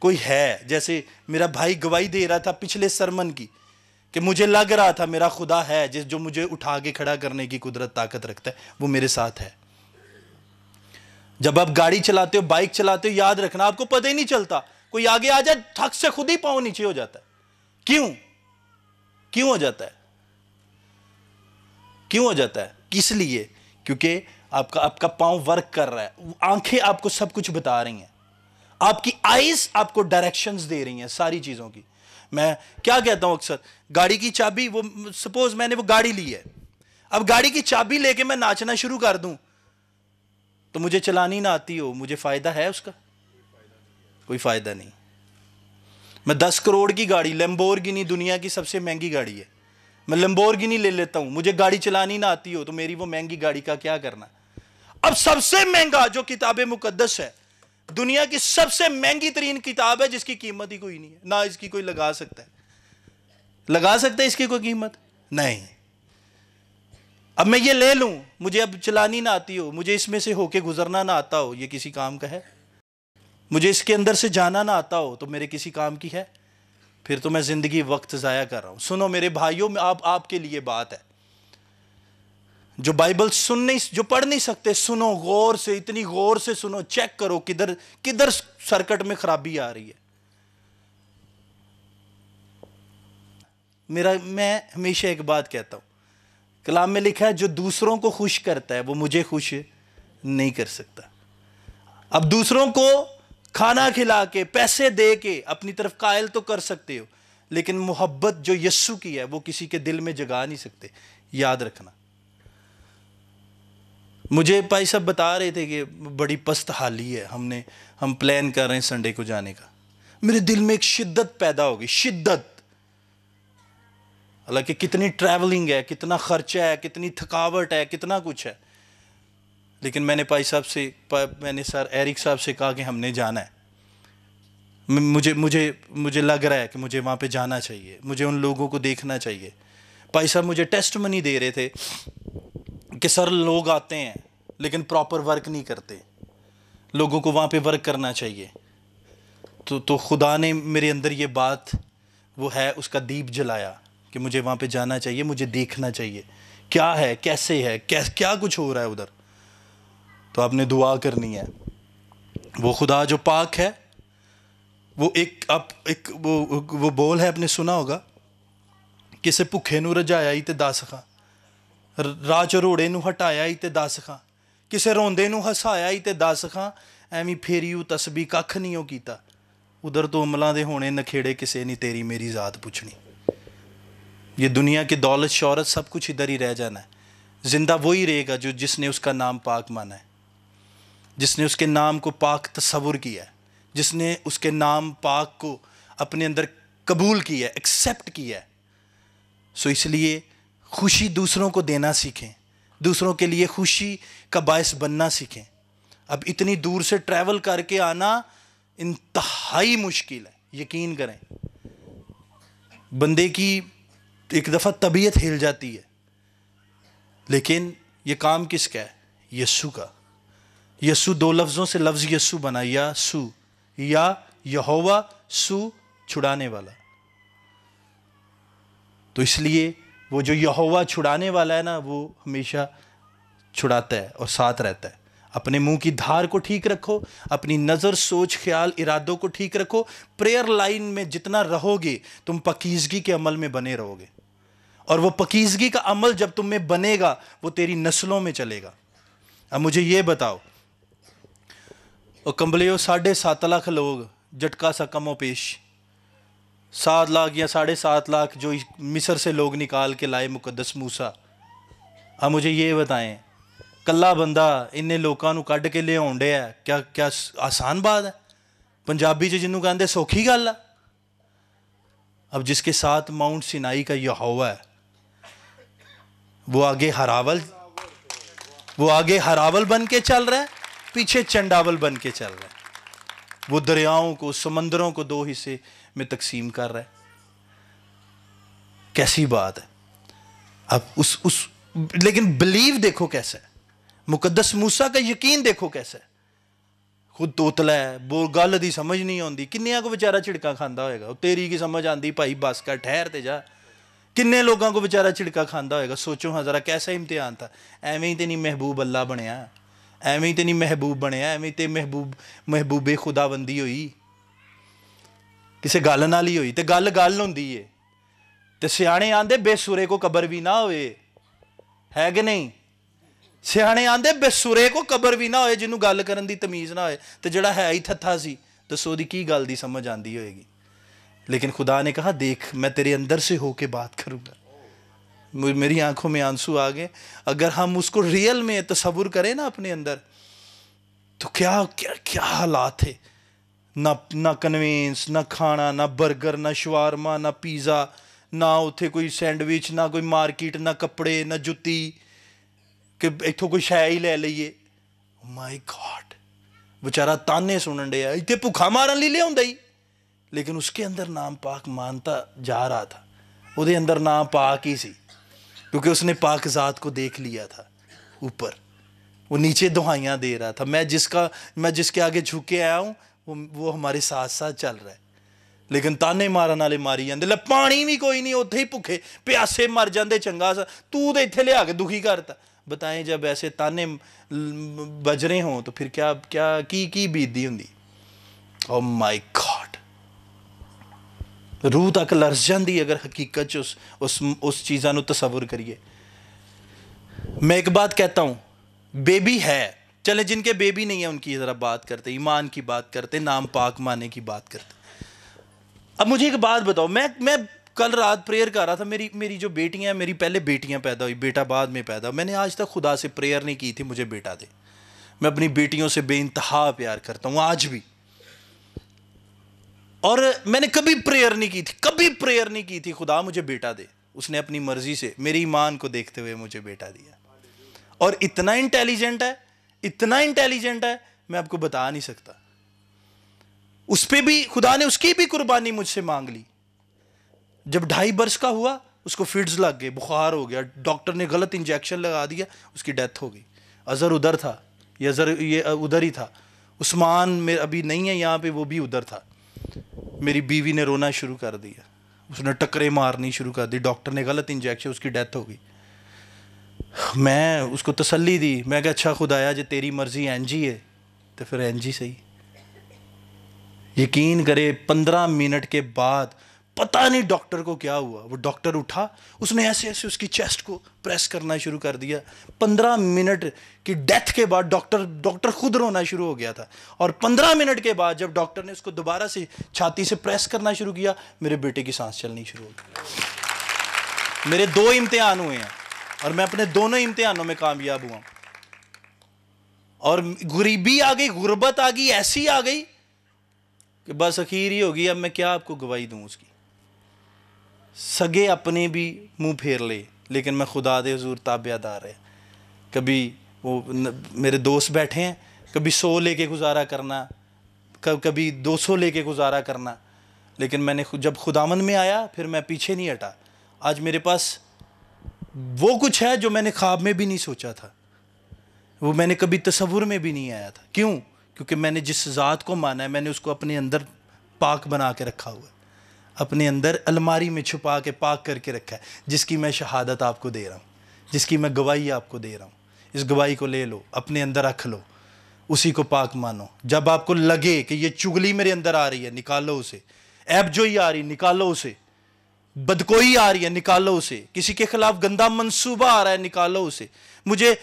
[SPEAKER 1] کوئی ہے۔ جیسے میرا بھائی گواہی دے رہا تھا پچھلے سرمن کی، کہ مجھے لگ رہا تھا میرا خدا ہے، جو مجھے اٹھا کے کھڑا کرنے کی قدرت طاقت رکھتا ہے، وہ میرے ساتھ ہے۔ جب آپ گاڑی چلاتے ہو، بائک چلاتے ہو، یاد رکھنا آپ کو پتہ ہی نہیں چلتا، کوئی آگے آ جائے تھک سے خود ہی پاؤں نیچے ہو جاتا ہے۔ کیوں ہو جاتا ہے؟ کیوں ہو جاتا ہے؟ کس لیے؟ کیونکہ آپ کا پاؤں ورک کر رہا ہے، آنکھیں آپ کو سب کچھ بتا رہی ہیں، آپ کی آئیز آپ کو ڈائریکشنز دے رہی ہیں ساری چیزوں کی۔ میں کیا کہتا ہوں اکثر، گاڑی کی چابی، وہ سپوز میں نے وہ گاڑی لی ہے، اب گاڑی کی چابی لے کے میں ناچنا شروع کر دوں تو مجھے چلانی نہ آتی ہو، مجھے فائدہ ہے اس کا؟ کوئی فائدہ نہیں۔ میں 10 کروڑ کی گاڑی، لیمبورگینی دنیا کی سب سے مہنگی گاڑی ہے، میں لیمبورگینی لے لیتا ہوں، مجھے گاڑی چلانی نہ آتی ہو تو میری وہ مہنگی گاڑی کا کیا کرنا؟ اب سب سے مہنگا جو کتاب مقدس ہے، دنیا کی سب سے مہنگی ترین کتاب ہے، جس کی قیمت ہی کوئی نہیں ہے، نہ اس کی کوئی لگا سکتا ہے اس کی کوئی قیمت نہیں۔ اب میں یہ لے لوں، مجھے اب چلانی نہ آتی ہو، مجھے اس میں سے ہو کے گزرنا نہ آتا ہو، یہ کسی کام کا ہے؟ مجھے اس کے اندر سے جانا نہ آتا ہو تو میرے کسی کام کی ہے؟ پھر تو میں زندگی وقت ضائع کر رہا ہوں۔ سنو میرے بھائیوں، میں آپ کے لیے بات ہے، جو بائبل جو پڑھ نہیں سکتے، سنو غور سے، اتنی غور سے سنو، چیک کرو کدھر سرکٹ میں خرابی آ رہی ہے۔ میں ہمیشہ ایک بات کہتا ہوں، کلام میں لکھا ہے جو دوسروں کو خوش کرتا ہے وہ مجھے خوش نہیں کر سکتا۔ اب دوسروں کو کھانا کھلا کے، پیسے دے کے اپنی طرف قائل تو کر سکتے ہو، لیکن محبت جو یسوع کی ہے وہ کسی کے دل میں جگا نہیں سکتے، یاد رکھنا۔ مجھے بھائی صاحب بتا رہے تھے کہ بڑی پست حالی ہے، ہم پلان کر رہے ہیں سنڈے کو جانے کا، میرے دل میں ایک شدت پیدا ہوگی، شدت، حالانکہ کتنی ٹریولنگ ہے، کتنا خرچہ ہے، کتنی تھکاوٹ ہے، کتنا کچھ ہے، لیکن میں نے سر ایرک صاحب سے کہا کہ ہم نے جانا ہے۔ مجھے لگ رہا ہے کہ مجھے وہاں پہ جانا چاہیے, مجھے ان لوگوں کو دیکھنا چاہیے. بھائی صاحب مجھے ٹیسٹ منی دے رہے تھے کہ سر لوگ آتے ہیں لیکن پراپر ورک نہیں کرتے, لوگوں کو وہاں پہ ورک کرنا چاہیے. تو خدا نے میرے اندر یہ بات وہ ہے اس کا دیپ جلایا کہ مجھے وہاں پہ جانا چاہیے, مجھے دیکھنا چاہیے کیا ہے, کیسے ہے, کیا کچھ ہو رہا ہے ادھر. تو آپ نے دعا کرنی ہے. وہ خدا جو پاک ہے, وہ وہ بول ہے, آپ نے سنا ہوگا, کسے بھکھے نو رجایا ہی تے 10 خاں, راہ چروڑے نو ہٹایا ہی تے 10 خاں, کسے روندے نو ہسایا ہی تے 10 خاں, ایویں پھیری تسبیح کھ نہیں ہو کیتا. ادھر تو عملاں دے ہونے نکھیڑے کسے نہیں تیری میری ذات پوچھنی. یہ دنیا کی دولت شہرت سب کچھ ادھر ہی رہ جانا ہے. زندہ وہی رہے گا جس نے اس کا نام پاک مانا ہے, جس نے اس کے نام کو پاک تصور کیا ہے, جس نے اس کے نام پاک کو اپنے اندر قبول کیا ہے, ایکسیپٹ کیا ہے. سو اس لیے خوشی دوسروں کو دینا سیکھیں, دوسروں کے لیے خوشی کا باعث بننا سیکھیں. اب اتنی دور سے ٹریول کر کے آنا انتہائی مشکل ہے, یقین کریں. بندے کی ایک دفعہ طبیعت ہل جاتی ہے, لیکن یہ کام کس کا ہے؟ یسوع کا. یسوع 2 لفظوں سے لفظ یسوع بنا, یا سو یا یہوہ سو, چھڑانے والا. تو اس لیے وہ جو یہوہ چھڑانے والا ہے نا, وہ ہمیشہ چھڑاتا ہے اور ساتھ رہتا ہے. اپنے منہ کی دھار کو ٹھیک رکھو, اپنی نظر سوچ خیال ارادوں کو ٹھیک رکھو. پریئر لائن میں جتنا رہو گے تم پاکیزگی کے عمل میں بنے رہو گے, اور وہ پاکیزگی کا عمل جب تم میں بنے گا وہ تیری نسلوں میں چلے گا. اب مجھے یہ بتاؤ, اور کمبلیو 7.5 لاکھ لوگ جھٹکا سا کم و پیش, 7 لاکھ یا 7.5 لاکھ جو مصر سے لوگ نکال کے لائے مقدس موسیٰ. اب مجھے یہ بتائیں, کلا بندہ انہیں لوکاں نو کڈ کے لے آن ڈیا ہے, کیا آسان بات ہے؟ پنجابی چ جنوں کہندے سوکھی گل ہے. اب جس کے ساتھ ماؤنٹ سینائی کا یہوہ ہے, وہ آگے ہراول بن کے چل رہا ہے, پیچھے چنڈاول بن کے چل رہا ہے. وہ دریاؤں کو, سمندروں کو 2 حصے میں تقسیم کر رہا ہے. کیسی بات ہے. اب لیکن بلیو دیکھو کیسا ہے, مقدس موسیٰ کا یقین دیکھو کیسا ہے. خود توتلا ہے, گل دی سمجھ نہیں آتی, کنیاں کو بیچارہ چڑکا کھاندہ ہوئے گا. تیری کی سمجھ آتی بھائی بس کر, ٹھہر تے جا. کنے لوگوں کو بیچارہ چڑکا کھاندہ ہوئے گا. سوچو ہاں ذرا کیسا امتحان تھا. ایویں ہی تے نہیں محبوب اللہ بنیا, ایویں ہی تے نہیں محبوب بنیا, ایویں تے محبوب خداوندی ہوئی, کسے گل نال ہی ہوئی. تے گل ہوندی ہے. تے سیانے آندے بے سورے کو قبر بھی نہ ہوئے, ہے کہ نہیں؟ سیانے آندے بے سورے کو قبر بھی نہ ہوئے, جنوں گل کرن دی تمیز نہ ہوئے. تے جڑا ہے ہی تھتھا سی دسو دی کی گل دی سمجھ آندی ہوئے گی. لیکن خدا نے کہا دیکھ میں تیرے اندر سے ہو کے بات کروں گا. میری آنکھوں میں آنسو آ گئے. اگر ہم اس کو ریئل میں تصور کریں نا اپنے اندر, تو کیا حالات تھے. نہ کنوینس, نہ کھانا, نہ برگر, نہ شوارما, نہ پیزا, نہ اتھے کوئی سینڈوچ, نہ کوئی مارکیٹ, نہ کپڑے, نہ جتی کہ اتھوں کوئی شے ہی لے لئیے. مائی گاڈ, بیچارہ تانے سنن ڈیا, اتنے بھوکھا مارن لی لے ہوندا ہی. لیکن اس کے اندر نام پاک مانتا جا رہا تھا. وہ دے اندر نام پاک ہی سی, کیونکہ اس نے پاک ذات کو دیکھ لیا تھا اوپر. وہ نیچے دعائیاں دے رہا تھا. میں جس کے آگے جھک کے آیا ہوں وہ ہمارے ساتھ ساتھ چل رہا ہے. لیکن تانے مارن والے ماری جاندے, لے پانی بھی کوئی نہیں, اتھے ہی بھوکے پیاسے مر جاندے. چنگا سا تو تے اتھے لے آ کے دکھی کرتا. بتائیں جب ایسے تانے بج رہے ہوں تو پھر کیا کی بیتدی ہوندی. او مائی گاڈ, روح تک لرز جاندی اگر حقیقت اس چیزاں نو تصور کریے. میں ایک بات کہتا ہوں, بیبی ہے, چلے جن کے بیبی نہیں ہے ان کی ذرا بات کرتے, ایمان کی بات کرتے, نام پاک مانے کی بات کرتے. اب مجھے ایک بات بتاؤ, میں کل رات پریئر کر رہا تھا. میری جو بیٹیاں ہیں, میری پہلے بیٹیاں پیدا ہوئی, بیٹا بعد میں پیدا. میں نے آج تک خدا سے پریئر نہیں کی تھی مجھے بیٹا دے. میں اپنی بیٹیوں سے بے انتہا پیار کرتا ہوں آج بھی. اور میں نے کبھی پریئر نہیں کی تھی خدا مجھے بیٹا دے. اس نے اپنی مرضی سے میری ایمان کو دیکھتے ہوئے مجھے بیٹا دیا. اور اتنا انٹیلیجنٹ ہے, میں آپ کو بتا نہیں سکتا. اس پہ بھی خدا نے اس کی بھی قربانی مجھ سے مانگ لی. جب 2.5 برس کا ہوا اس کو فٹس لگ گئے, بخار ہو گیا, ڈاکٹر نے غلط انجیکشن لگا دیا, اس کی ڈیتھ ہو گئی. اظہر ادھر تھا, یہ ادھر ہی تھا. عثمان میں ابھی نہیں ہے یہاں پہ, وہ بھی ادھر تھا. میری بیوی نے رونا شروع کر دیا, اس نے ٹکرے مارنی شروع کر دی, ڈاکٹر نے غلط انجیکشن, اس کی ڈیتھ ہو گئی. میں اس کو تسلی دی, میں کہا اچھا خدایا جی تیری مرضی اینجی ہے تو پھر اینجی صحیح. یقین کرے 15 منٹ کے بعد پتہ نہیں ڈاکٹر کو کیا ہوا, وہ ڈاکٹر اٹھا, اس نے ایسے ایسے اس کی چیسٹ کو پریس کرنا شروع کر دیا. 15 منٹ کی ڈیتھ کے بعد ڈاکٹر خود رونا شروع ہو گیا تھا. اور 15 منٹ کے بعد جب ڈاکٹر نے اس کو دوبارہ سے چھاتی سے پریس کرنا شروع کیا, میرے بیٹے کی سانس چلنی شروع ہو گئی. میرے 2 امتحان ہوئے ہیں اور میں اپنے دونوں امتحانوں میں کامیاب ہوا. اور غریبی آ گئی, غربت آ گئی, ایسی آ گئی کہ بس اخیر ہی ہوگی. اب میں کیا آپ کو گواہی دوں اس کی. سگے اپنے بھی منہ پھیر لے, لیکن میں خدا دے حضور تابع دار ہے. کبھی وہ میرے دوست بیٹھے ہیں, کبھی 100 لے کے گزارا کرنا, کبھی 200 لے کے گزارا کرنا, لیکن میں نے جب خداوند میں آیا پھر میں پیچھے نہیں ہٹا. آج میرے پاس وہ کچھ ہے جو میں نے خواب میں بھی نہیں سوچا تھا, وہ میں نے کبھی تصور میں بھی نہیں آیا تھا. کیوں؟ کیونکہ میں نے جس ذات کو مانا ہے میں نے اس کو اپنے اندر پاک بنا کے رکھا ہوا ہے, اپنے اندر الماری میں چھپا کے پاک کر کے رکھا ہے, جس کی میں شہادت آپ کو دے رہا ہوں, جس کی میں گواہی آپ کو دے رہا ہوں. اس گواہی کو لے لو, اپنے اندر رکھ لو, اسی کو پاک مانو. جب آپ کو لگے کہ یہ چغلی میرے اندر آ رہی ہے, نکالو اسے. عیب جوئی آ رہی, نکالو اسے. بدکوئی آ رہی ہے, نکالو اسے. کسی کے خلاف گندا منصوبہ آ رہا ہے, نکالو اسے. مجھے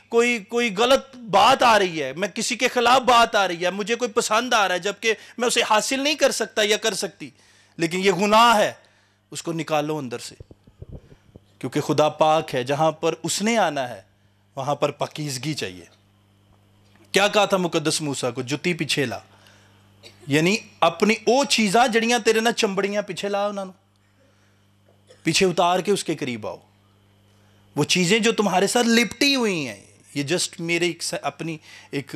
[SPEAKER 1] کوئی غلط بات آ رہی ہے, میں کسی کے خلاف بات آ رہی ہے, مجھے کوئی پسند آ رہا ہے جبکہ میں اسے حاصل نہیں کر سکتا یا کر سکتی, لیکن یہ گناہ ہے, اس کو نکالو اندر سے. کیونکہ خدا پاک ہے, جہاں پر اس نے آنا ہے وہاں پر پاکیزگی چاہیے. کیا کہا تھا مقدس موسیٰ کو؟ جتی پیچھے لا, یعنی اپنی او چیزاں جڑیاں تیرے نہ چمبڑیاں پیچھے لا, انہوں پیچھے اتار کے اس کے قریب آؤ. وہ چیزیں جو تمہارے ساتھ لپٹی ہوئی ہیں, یہ جسٹ میرے اپنی ایک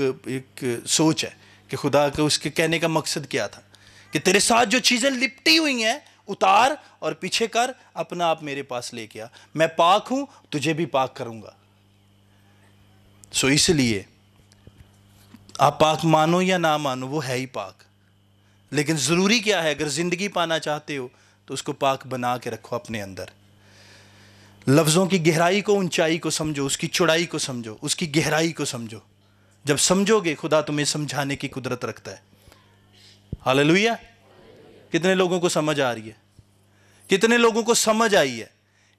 [SPEAKER 1] سوچ ہے کہ خدا کو اس کے کہنے کا مقصد کیا تھا کہ تیرے ساتھ جو چیزیں لپٹی ہوئی ہیں اتار اور پیچھے کر, اپنا آپ میرے پاس لے کے آ. میں پاک ہوں, تجھے بھی پاک کروں گا. سو اس لیے آپ پاک مانو یا نہ مانو, وہ ہے ہی پاک. لیکن ضروری کیا ہے, اگر زندگی پانا چاہتے ہو تو اس کو پاک بنا کے رکھو اپنے اندر. لفظوں کی گہرائی کو, اونچائی کو سمجھو, اس کی چوڑائی کو سمجھو, اس کی گہرائی کو سمجھو. جب سمجھو گے خدا تمہیں سمجھانے کی قدرت رکھتا ہے. ہاللویا. کتنے لوگوں کو سمجھ آ رہی ہے؟ کتنے لوگوں کو سمجھ آئی ہے؟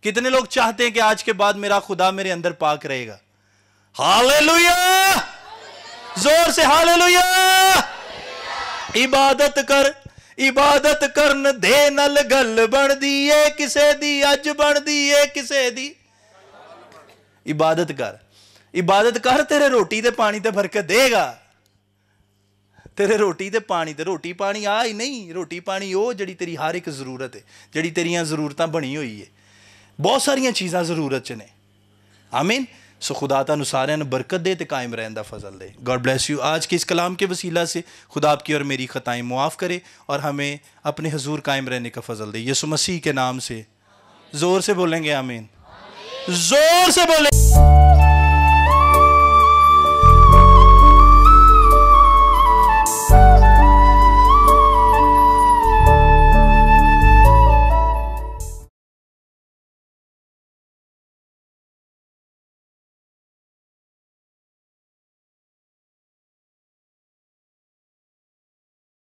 [SPEAKER 1] کتنے لوگ چاہتے ہیں کہ آج کے بعد میرا خدا میرے اندر پاک رہے گا؟ ہاللویا. زور سے ہاللویا. عبادت کر, عبادت کرن دے نل گل بن دیئے کسے دی, اج بن دیئے کسے دی. عبادت کر, عبادت کر, تیرے روٹی تے پانی تے برکت دے گا. تیرے روٹی تے پانی تے, روٹی پانی آ ہی نہیں, روٹی پانی او جڑی تیری ہر ایک ضرورت ہے, جڑی تیریاں ضرورتاں بنی ہوئی ہے. بہت ساریاں چیزاں ضرورت چ نے. آمین. سو خدا تانوں سارے نے برکت دے تے قائم رہن دا فضل دے. God bless you. آج کے اس کلام کے وسیلہ سے خدا آپ کی اور میری خطائیں معاف کرے اور ہمیں اپنے حضور قائم رہنے کا فضل دے. یسوع مسیح کے نام سے زور سے بولیں گے آمین. زور سے بولیں.